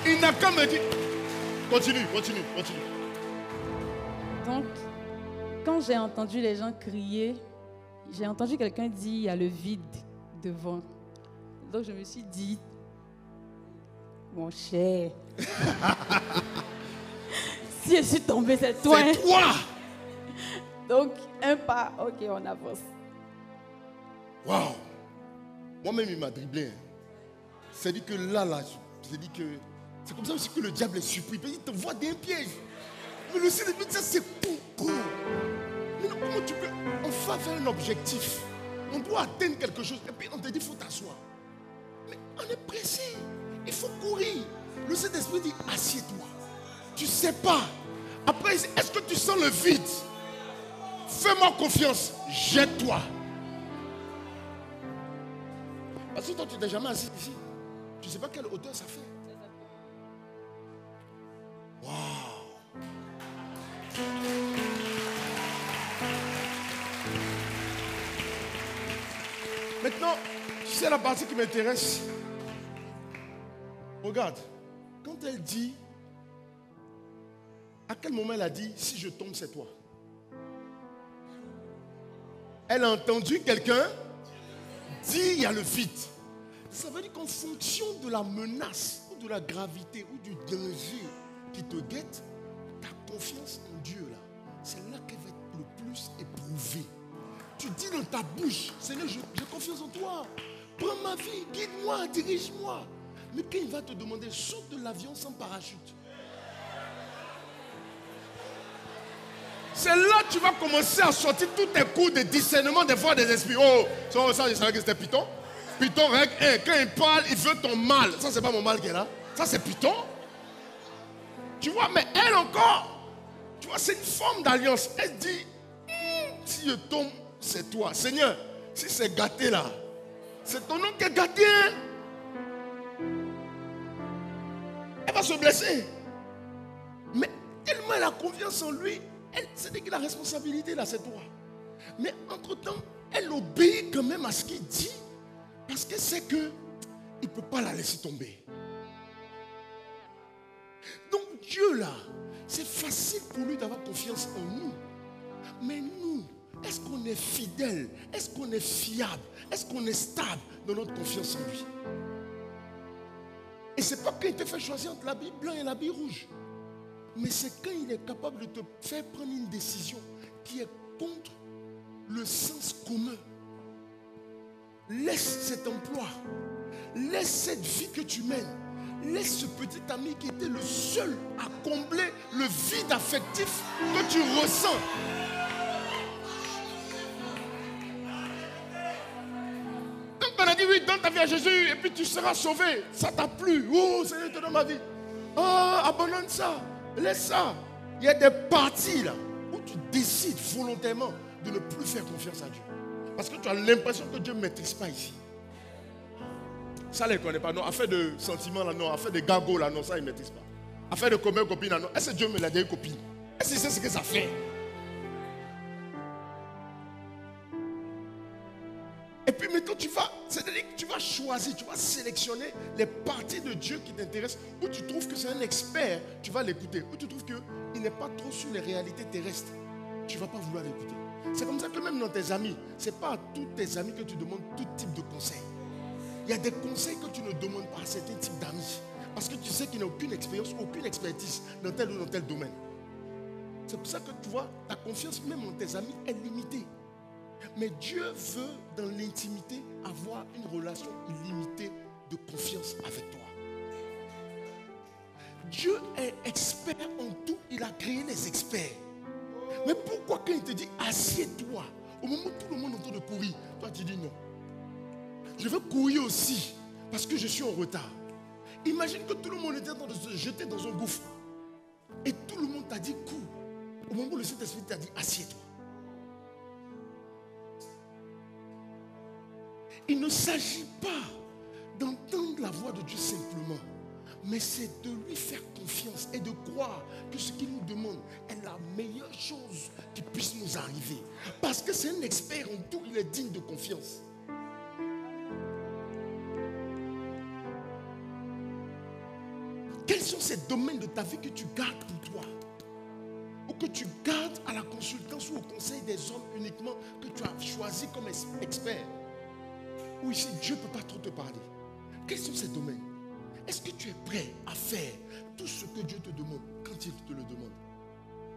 Il n'a qu'à me dire. Continue. Donc, quand j'ai entendu les gens crier, j'ai entendu quelqu'un dire il y a le vide devant. Donc, je me suis dit, mon cher, si je suis tombée, c'est toi. C'est toi. Donc, un pas, ok, on avance. Waouh! Moi-même, il m'a dribblé. C'est-à-dire que là, j'ai dit que c'est comme ça aussi que le diable est surpris. Il te voit des pièges. Mais le Seigneur, ça c'est beaucoup. Mais non, comment tu peux enfin faire un objectif? On doit atteindre quelque chose et puis on te dit il faut t'asseoir. Mais on est pressé. Il faut courir. Le Saint-Esprit dit assieds-toi. Tu ne sais pas. Après, est-ce que tu sens le vide? Fais-moi confiance. Jette-toi. Parce que toi, tu n'es jamais assis ici. Tu ne sais pas quelle hauteur ça fait. Waouh! Maintenant, tu sais la partie qui m'intéresse. Regarde, quand elle dit, à quel moment elle a dit, si je tombe, c'est toi? Elle a entendu quelqu'un dire, il y a le vide. Ça veut dire qu'en fonction de la menace, ou de la gravité, ou du danger qui te guette, ta confiance en Dieu, là, c'est là qu'elle va être le plus éprouvée. Tu dis dans ta bouche, Seigneur, j'ai confiance en toi. Prends ma vie, guide-moi, dirige-moi. Mais quand il va te demander, saute de l'avion sans parachute. C'est là que tu vas commencer à sortir tous tes cours de discernement des voix des esprits. Oh, ça je savais que c'était Python. Python, quand il parle, il veut ton mal. Ça, c'est pas mon mal qui est là. Ça, c'est Python. Tu vois, mais elle encore, tu vois, c'est une forme d'alliance. Elle dit, si je tombe, c'est toi. Seigneur, si c'est gâté là, c'est ton nom qui est gâté. Hein? Elle va se blesser. Mais tellement elle a confiance en lui, c'est que la responsabilité là, c'est toi. Mais entre-temps, elle obéit quand même à ce qu'il dit. Parce qu'elle sait qu'il ne peut pas la laisser tomber. Donc Dieu là, c'est facile pour lui d'avoir confiance en nous. Mais nous, est-ce qu'on est fidèle? Est-ce qu'on est fiable? Est-ce qu'on est stable dans notre confiance en lui? Et c'est pas qu'il te fait choisir entre l'habit blanc et l'habit rouge. Mais c'est quand il est capable de te faire prendre une décision qui est contre le sens commun. Laisse cet emploi. Laisse cette vie que tu mènes. Laisse ce petit ami qui était le seul à combler le vide affectif que tu ressens. Quand on a dit oui, donne ta vie à Jésus et puis tu seras sauvé. Ça t'a plu. Oh, Seigneur, te donne ma vie. Oh, abandonne ça. Laisse ça. Il y a des parties là où tu décides volontairement de ne plus faire confiance à Dieu. Parce que tu as l'impression que Dieu ne maîtrise pas ici. Ça, il ne connaît pas. Non, affaire de sentiments, là, non. Affaire de gago, là, non. Ça, il ne maîtrise pas. Affaire de combien de copines, là, non. Est-ce que Dieu me l'a dit, copine? Est-ce que c'est ce que ça fait? Et puis maintenant, c'est-à-dire que tu vas choisir, tu vas sélectionner les parties de Dieu qui t'intéressent. Où tu trouves que c'est un expert, tu vas l'écouter. Où tu trouves qu'il n'est pas trop sur les réalités terrestres, tu ne vas pas vouloir l'écouter. C'est comme ça que même dans tes amis, ce n'est pas à tous tes amis que tu demandes tout type de conseils. Il y a des conseils que tu ne demandes pas à certains types d'amis. Parce que tu sais qu'il n'y a aucune expérience, aucune expertise dans tel ou dans tel domaine. C'est pour ça que tu vois, ta confiance même en tes amis est limitée. Mais Dieu veut, dans l'intimité, avoir une relation illimitée de confiance avec toi. Dieu est expert en tout. Il a créé les experts. Mais pourquoi quand il te dit assieds-toi, au moment où tout le monde est en train de courir, toi tu dis non. Je veux courir aussi parce que je suis en retard. Imagine que tout le monde était en train de se jeter dans un gouffre. Et tout le monde t'a dit cours. Au moment où le Saint-Esprit t'a dit assieds-toi. Il ne s'agit pas d'entendre la voix de Dieu simplement, mais c'est de lui faire confiance et de croire que ce qu'il nous demande est la meilleure chose qui puisse nous arriver. Parce que c'est un expert en tout, il est digne de confiance. Quels sont ces domaines de ta vie que tu gardes pour toi? Ou que tu gardes à la consultance ou au conseil des hommes uniquement que tu as choisi comme expert? Ou ici, Dieu ne peut pas trop te parler. Quels sont ces domaines? Est-ce que tu es prêt à faire tout ce que Dieu te demande quand il te le demande?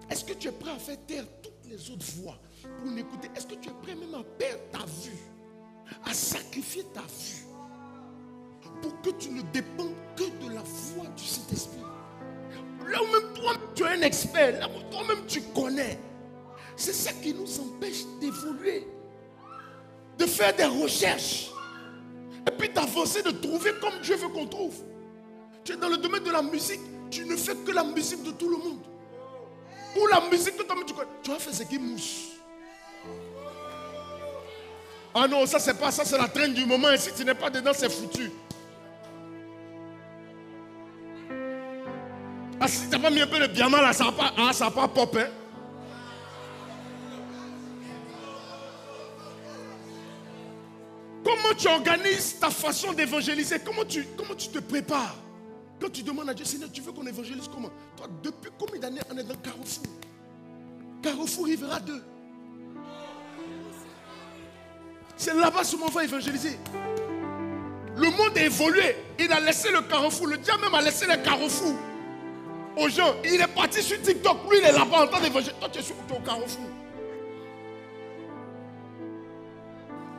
Est-ce que tu es prêt à faire taire toutes les autres voix pour l'écouter? Est-ce que tu es prêt même à perdre ta vue, à sacrifier ta vue pour que tu ne dépendes que de la voix du Saint-Esprit? Là où même toi, tu es un expert, là où toi-même tu connais. C'est ça qui nous empêche d'évoluer, de faire des recherches et puis d'avancer, de trouver comme Dieu veut qu'on trouve. Tu es dans le domaine de la musique, tu ne fais que la musique de tout le monde. Ou la musique que toi-même tu connais. Tu vas faire ce qui mousse. Ah non, ça c'est pas ça, c'est la traîne du moment. Et si tu n'es pas dedans, c'est foutu. Ah, si tu n'as pas mis un peu de diamant là, ça va pas pop, hein. Comment tu organises ta façon d'évangéliser? Comment tu te prépares? Quand tu demandes à Dieu, Seigneur, tu veux qu'on évangélise comment? Toi, depuis combien d'années on est dans Carrefour? Carrefour Rivera 2. C'est là-bas seulement on va évangéliser. Le monde a évolué. Il a laissé le Carrefour. Le diable même a laissé le Carrefour aux gens. Il est parti sur TikTok. Lui, il est là-bas en train d'évangéliser. Toi, tu es au Carrefour.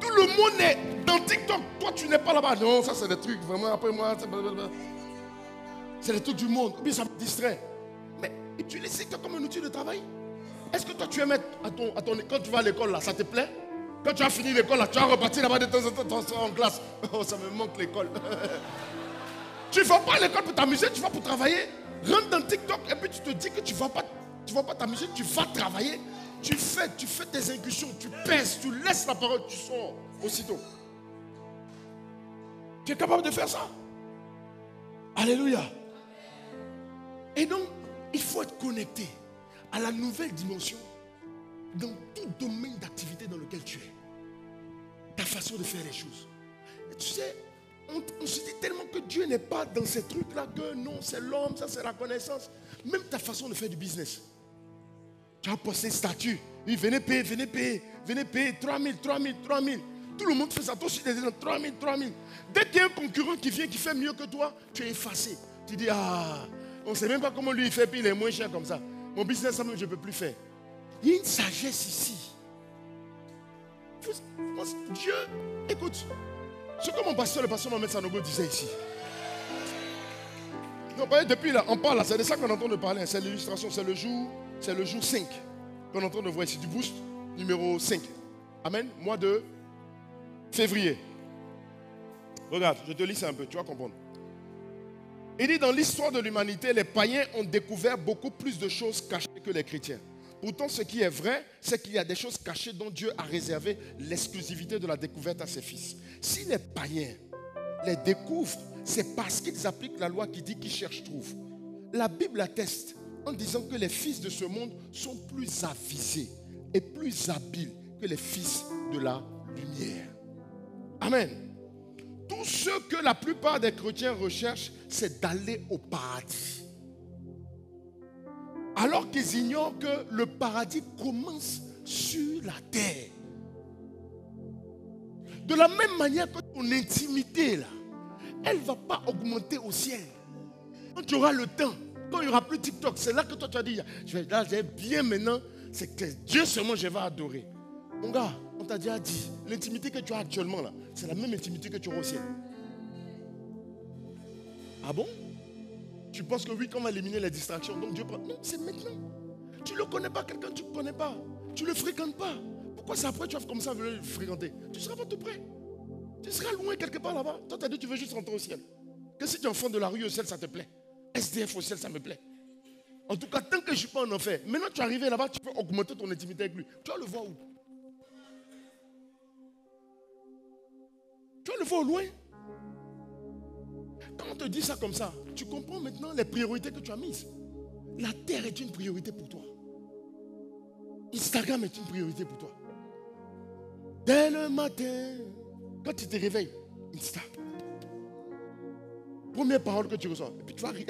Tout le monde est dans TikTok. Toi, tu n'es pas là-bas. Non, ça, c'est des trucs. Vraiment, après moi, c'est des trucs du monde. Puis ça me distrait. Mais utilise TikTok comme un outil de travail. Est-ce que toi, tu aimes quand tu vas à l'école, là, ça te plaît? Quand tu as fini l'école, là, tu vas repartir là-bas de temps en temps en classe. Oh, ça me manque l'école. Tu ne vas pas à l'école pour t'amuser, tu vas pour travailler. Rentre dans TikTok et puis tu te dis que tu ne vas pas t'amuser, tu vas travailler. Tu fais tes incursions, tu pèses, tu laisses la parole, tu sors aussitôt. Tu es capable de faire ça? Alléluia. Et donc, il faut être connecté à la nouvelle dimension dans tout domaine d'activité dans lequel tu es. Ta façon de faire les choses. Et tu sais, on se dit tellement que Dieu n'est pas dans ces trucs-là, que non, c'est l'homme, ça c'est la connaissance. Même ta façon de faire du business. Tu as posté un statut. Oui, venez payer, 3000. Tout le monde fait ça. Toi aussi, 3000. Dès qu'il y a un concurrent qui vient, qui fait mieux que toi, tu es effacé. Tu dis, on ne sait même pas comment lui il fait, puis il est moins cher comme ça. Mon business, ça même, je ne peux plus faire. Il y a une sagesse ici. Dieu, écoute, ce que le pasteur Mohamed Sanogo disait ici. Non, depuis là, on parle là, c'est de ça qu'on est en train de parler. C'est l'illustration, c'est le jour 5 qu'on est en train de voir ici, du boost numéro 5. Amen, mois de février. Regarde, je te lis ça un peu, tu vas comprendre. Il dit, dans l'histoire de l'humanité, les païens ont découvert beaucoup plus de choses cachées que les chrétiens. Pourtant, ce qui est vrai, c'est qu'il y a des choses cachées dont Dieu a réservé l'exclusivité de la découverte à ses fils. Si les païens les découvrent, c'est parce qu'ils appliquent la loi qui dit qui cherche trouve. La Bible atteste en disant que les fils de ce monde sont plus avisés et plus habiles que les fils de la lumière. Amen. Tout ce que la plupart des chrétiens recherchent, c'est d'aller au paradis. Alors qu'ils ignorent que le paradis commence sur la terre. De la même manière que ton intimité, là, elle ne va pas augmenter au ciel. Quand tu auras le temps, quand il n'y aura plus TikTok, c'est là que toi tu vas dire, là j'ai bien maintenant, c'est que Dieu seulement je vais adorer. Mon gars, On t'a déjà dit, l'intimité que tu as actuellement là, c'est la même intimité que tu auras au ciel. Ah bon? Tu penses que oui, qu'on va éliminer les distractions, donc Dieu prend. Non, c'est maintenant. Tu ne le connais pas, quelqu'un que tu ne connais pas. Tu ne le fréquentes pas. Pourquoi c'est après que tu vas commencer à le fréquenter? Tu ne seras pas tout près. Tu seras loin quelque part là-bas. Toi, tu as dit que tu veux juste rentrer au ciel. Que si tu es enfant de la rue au ciel, ça te plaît. SDF au ciel, ça me plaît. En tout cas, tant que je ne suis pas en enfer, maintenant tu es arrivé là-bas, tu peux augmenter ton intimité avec lui. Tu vas le voir où? Tu vas le voir au loin. Quand on te dit ça comme ça, tu comprends maintenant les priorités que tu as mises. La terre est une priorité pour toi. Instagram est une priorité pour toi. Dès le matin, quand tu te réveilles, Insta. Première parole que tu reçois. Et puis tu vas rire.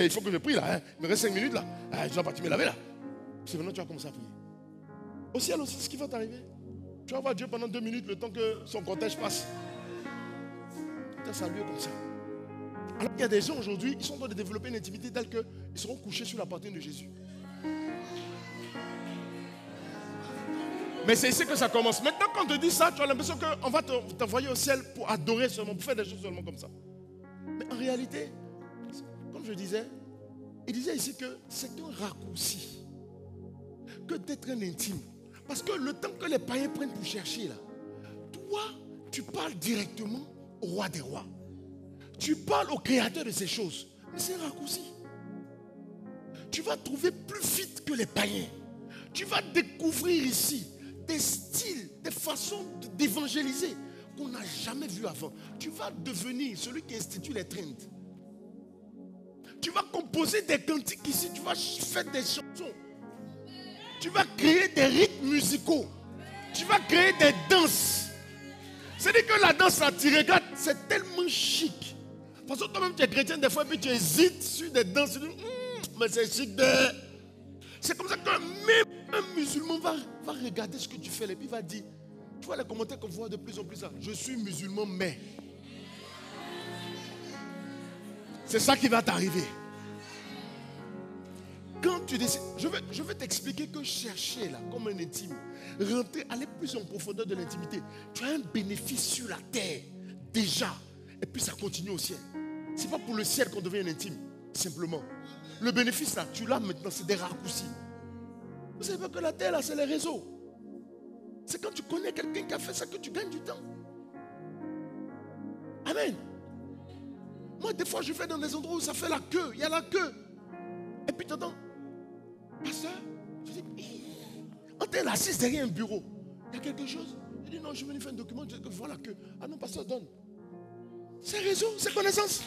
Il faut que je prie là. Hein. Il me reste 5 minutes là. Je ne dois pas te me laver là. C'est maintenant que tu vas commencer à prier. Au ciel aussi, ce qui va t'arriver. Tu vas voir Dieu pendant 2 minutes le temps que son cortège passe. Tu as salué comme ça. Alors il y a des gens aujourd'hui, ils sont en train de développer une intimité telle qu'ils seront couchés sur la poitrine de Jésus. Mais c'est ici que ça commence. Maintenant, quand on te dit ça, tu as l'impression qu'on va t'envoyer au ciel pour adorer seulement, pour faire des choses seulement comme ça. Mais en réalité, comme je disais, il disait ici que c'est un raccourci que d'être un intime. Parce que le temps que les païens prennent pour chercher là, toi, tu parles directement au roi des rois. Tu parles au créateur de ces choses. Mais c'est un raccourci. Tu vas trouver plus vite que les païens. Tu vas découvrir ici des styles, des façons d'évangéliser qu'on n'a jamais vu avant. Tu vas devenir celui qui institue les trends. Tu vas composer des cantiques ici. Tu vas faire des chansons. Tu vas créer des rythmes musicaux. Tu vas créer des danses. C'est-à-dire que la danse, là, tu regardes, c'est tellement chic. Parce que toi-même, tu es chrétien des fois, et puis tu hésites sur des danses. Tu dis, mais c'est chic de... C'est comme ça que même un musulman va regarder ce que tu fais et puis va dire, tu vois les commentaires qu'on voit de plus en plus là, je suis musulman mais. C'est ça qui va t'arriver. Quand tu décides, je vais t'expliquer que chercher là, comme un intime, rentrer, aller plus en profondeur de l'intimité, tu as un bénéfice sur la terre, déjà, et puis ça continue au ciel. C'est pas pour le ciel qu'on devient un intime, simplement. Le bénéfice là, tu l'as maintenant, c'est des raccourcis. Vous savez pas que la terre là, c'est les réseaux. C'est quand tu connais quelqu'un qui a fait ça que tu gagnes du temps. Amen. Moi, des fois, je vais dans des endroits où ça fait la queue, il y a la queue. Et puis tu entends, pasteur, je dis, on est assis derrière un bureau. Il y a quelque chose. Je dis, non, je vais lui faire un document, je dis, voilà que. Ah non, pasteur, donne. C'est réseau, c'est connaissance.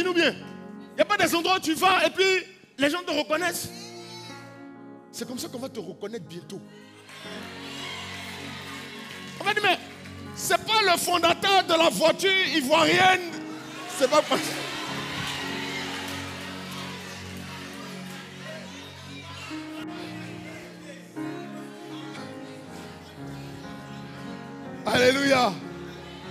Nous bien. Il n'y a pas des endroits où tu vas et puis les gens te reconnaissent. C'est comme ça qu'on va te reconnaître bientôt. On va dire, mais c'est pas le fondateur de la voiture ivoirienne. C'est pas parce... Alléluia.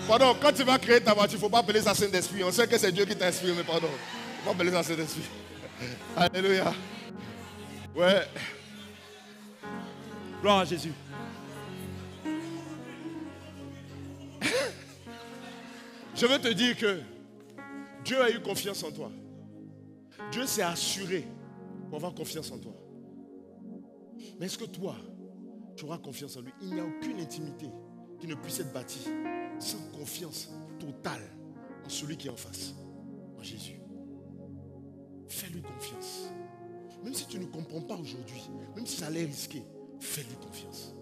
Pardon, quand tu vas créer ta voiture, il ne faut pas appeler ça Saint-Esprit. On sait que c'est Dieu qui t'inspire, mais pardon. Il ne faut pas appeler ça Saint-Esprit. Alléluia. Ouais. Gloire à Jésus. Je veux te dire que Dieu a eu confiance en toi. Dieu s'est assuré pour avoir confiance en toi. Mais est-ce que toi, tu auras confiance en lui? Il n'y a aucune intimité qui ne puisse être bâtie sans confiance totale en celui qui est en face, en Jésus. Fais-lui confiance. Même si tu ne comprends pas aujourd'hui, même si ça allait risquer, fais-lui confiance.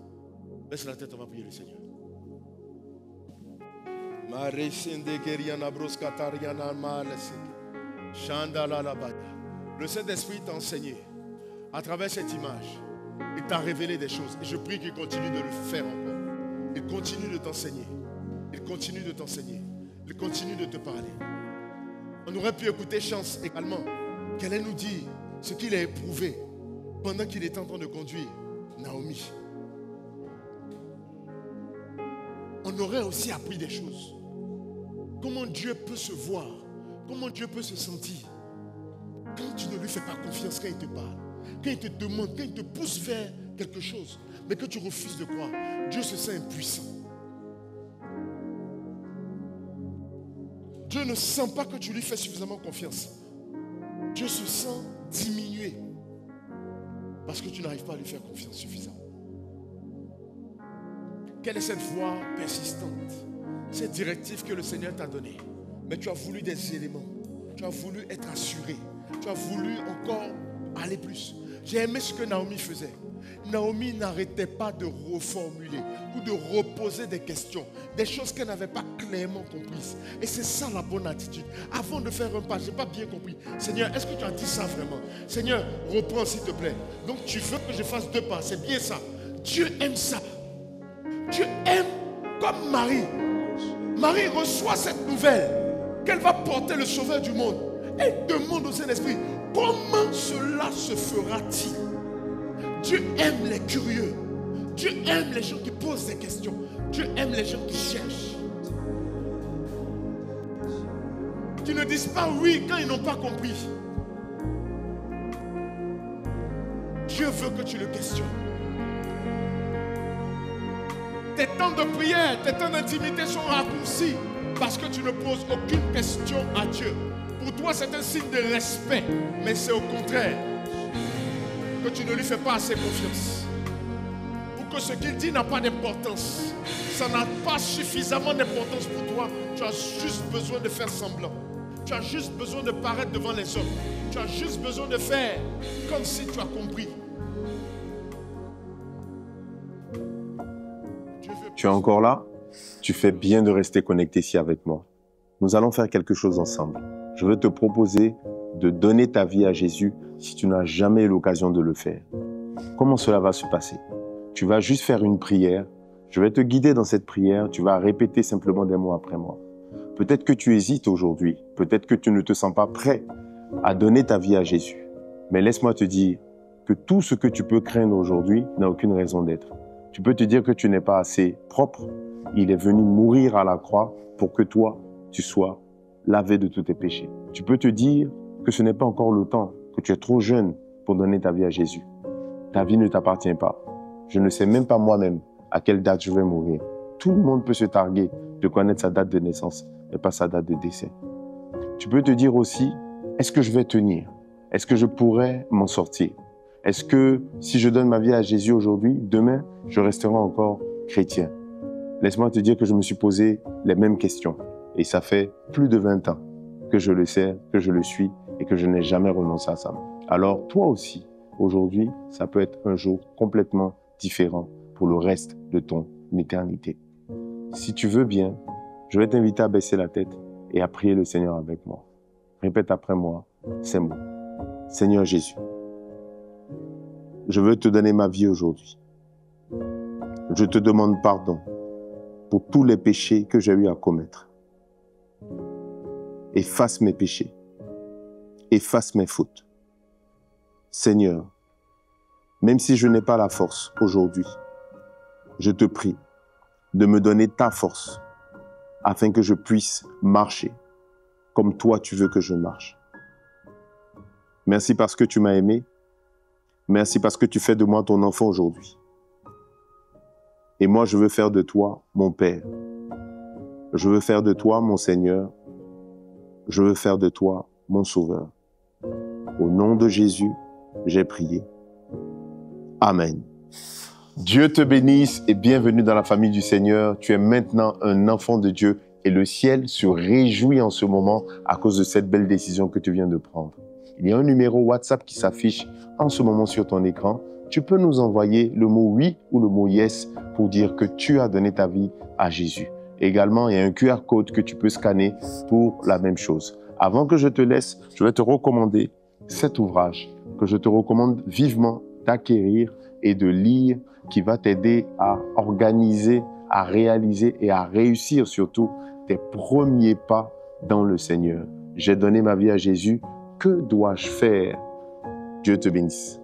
Laisse la tête, on va prier le Seigneur. Le Saint-Esprit t'a enseigné à travers cette image. Il t'a révélé des choses. Et je prie qu'il continue de le faire encore. Il continue de t'enseigner. Il continue de t'enseigner. Il continue de te parler. On aurait pu écouter Chance également, qu'elle allait nous dire ce qu'il a éprouvé pendant qu'il était en train de conduire Naomi. On aurait aussi appris des choses. Comment Dieu peut se voir, comment Dieu peut se sentir quand tu ne lui fais pas confiance quand il te parle, quand il te demande, quand il te pousse vers quelque chose, mais que tu refuses de croire, Dieu se sent impuissant. Dieu ne sent pas que tu lui fais suffisamment confiance. Dieu se sent diminué parce que tu n'arrives pas à lui faire confiance suffisamment. Quelle est cette voix persistante, cette directive que le Seigneur t'a donnée? Mais tu as voulu des éléments, tu as voulu être assuré, tu as voulu encore aller plus. J'ai aimé ce que Naomi faisait. Naomi n'arrêtait pas de reformuler ou de reposer des questions, des choses qu'elle n'avait pas clairement comprises. Et c'est ça la bonne attitude. Avant de faire un pas, je n'ai pas bien compris. Seigneur, est-ce que tu as dit ça vraiment? Seigneur, reprends s'il te plaît. Donc tu veux que je fasse 2 pas, c'est bien ça. Dieu aime ça. Dieu aime comme Marie. Marie reçoit cette nouvelle qu'elle va porter le Sauveur du monde. Elle demande au Saint-Esprit, comment cela se fera-t-il? Dieu aime les curieux. Dieu aime les gens qui posent des questions. Dieu aime les gens qui cherchent. Qui ne disent pas oui quand ils n'ont pas compris. Dieu veut que tu le questionnes. Tes temps de prière, tes temps d'intimité sont raccourcis parce que tu ne poses aucune question à Dieu. Pour toi, c'est un signe de respect, mais c'est au contraire que tu ne lui fais pas assez confiance. Ou que ce qu'il dit n'a pas d'importance. Ça n'a pas suffisamment d'importance pour toi. Tu as juste besoin de faire semblant. Tu as juste besoin de paraître devant les hommes. Tu as juste besoin de faire comme si tu as compris. Tu es encore là? Tu fais bien de rester connecté ici avec moi. Nous allons faire quelque chose ensemble. Je veux te proposer de donner ta vie à Jésus si tu n'as jamais eu l'occasion de le faire. Comment cela va se passer? Tu vas juste faire une prière. Je vais te guider dans cette prière. Tu vas répéter simplement des mots après moi. Peut-être que tu hésites aujourd'hui. Peut-être que tu ne te sens pas prêt à donner ta vie à Jésus. Mais laisse-moi te dire que tout ce que tu peux craindre aujourd'hui n'a aucune raison d'être. Tu peux te dire que tu n'es pas assez propre. Il est venu mourir à la croix pour que toi, tu sois lavé de tous tes péchés. Tu peux te dire que ce n'est pas encore le temps, que tu es trop jeune pour donner ta vie à Jésus. Ta vie ne t'appartient pas. Je ne sais même pas moi-même à quelle date je vais mourir. Tout le monde peut se targuer de connaître sa date de naissance, mais pas sa date de décès. Tu peux te dire aussi, est-ce que je vais tenir? Est-ce que je pourrais m'en sortir? Est-ce que si je donne ma vie à Jésus aujourd'hui, demain, je resterai encore chrétien? Laisse-moi te dire que je me suis posé les mêmes questions. Et ça fait plus de 20 ans que je le sais, que je le suis et que je n'ai jamais renoncé à ça. Alors toi aussi, aujourd'hui, ça peut être un jour complètement différent pour le reste de ton éternité. Si tu veux bien, je vais t'inviter à baisser la tête et à prier le Seigneur avec moi. Répète après moi ces mots. Seigneur Jésus, je veux te donner ma vie aujourd'hui. Je te demande pardon pour tous les péchés que j'ai eu à commettre. Efface mes péchés. Efface mes fautes. Seigneur, même si je n'ai pas la force aujourd'hui, je te prie de me donner ta force afin que je puisse marcher comme toi tu veux que je marche. Merci parce que tu m'as aimé. Merci parce que tu fais de moi ton enfant aujourd'hui. Et moi, je veux faire de toi mon Père. Je veux faire de toi mon Seigneur. Je veux faire de toi mon Sauveur. Au nom de Jésus, j'ai prié. Amen. Dieu te bénisse et bienvenue dans la famille du Seigneur. Tu es maintenant un enfant de Dieu et le ciel se réjouit en ce moment à cause de cette belle décision que tu viens de prendre. Il y a un numéro WhatsApp qui s'affiche en ce moment sur ton écran. Tu peux nous envoyer le mot oui ou le mot yes pour dire que tu as donné ta vie à Jésus. Également, il y a un QR code que tu peux scanner pour la même chose. Avant que je te laisse, je vais te recommander cet ouvrage que je te recommande vivement d'acquérir et de lire, qui va t'aider à organiser, à réaliser et à réussir surtout tes premiers pas dans le Seigneur. J'ai donné ma vie à Jésus. Que dois-je faire? Dieu te bénisse.